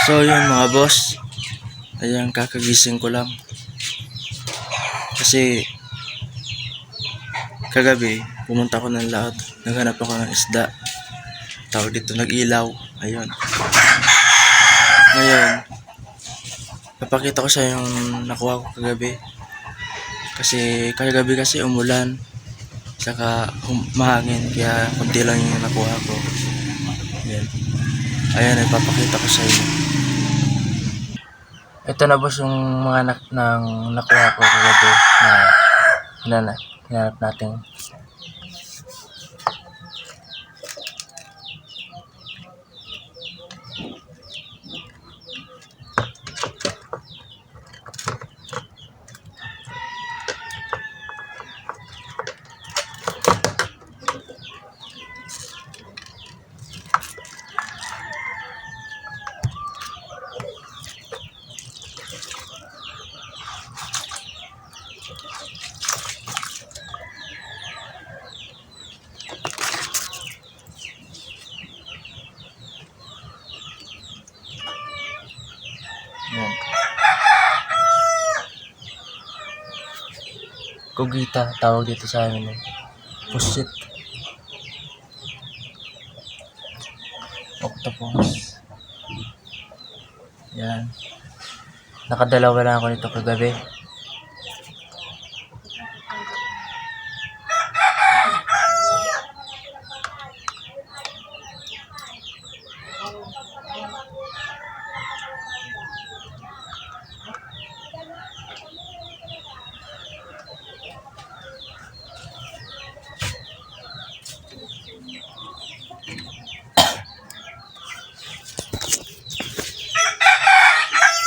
So yun mga boss, ayan kakagising ko lang. Kasi kagabi pumunta ko ng laot, naghanap ako ng isda. Tawag dito nag-ilaw. Ayun. Ngayon, papakita ko sa yung nakuha ko kagabi. Kasi kagabi kasi umulan, saka mahangin, kaya kunti lang yung nakuha ko. Ayan. Ayan, ipapakita ko sa inyo. Ito na boss yung mga nakuha ko kagabi na hinanap natin. Yan. Kugita, tawag dito sa amin. Pusit. Octopus. Yan. Nakadalawa lang ako nito kagabi.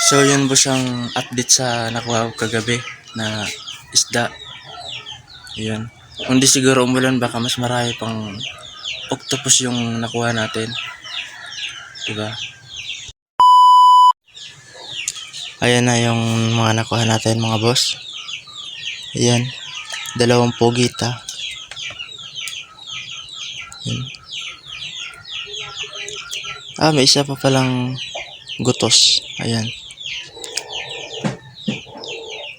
So yun boss ang update sa nakuha ko kagabi na isda. Ayan. Kung di siguro umulan, baka mas marami pang octopus yung nakuha natin. Diba? Ayan na yung mga nakuha natin mga boss. Ayan. 2 pugita. Ayan. May isa pa palang gutos. Ayan.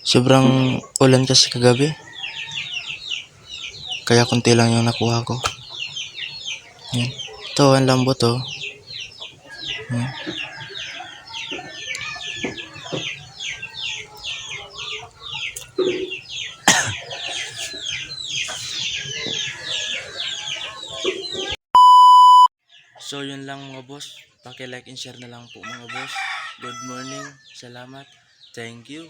Sobrang ulan kasi kagabi. Kaya kunti lang yung nakuha ko. Ayan. Ito, ang lambot oh. Ayan. So yun lang mga boss. Paki-like and share na lang po mga boss. Good morning. Salamat. Thank you.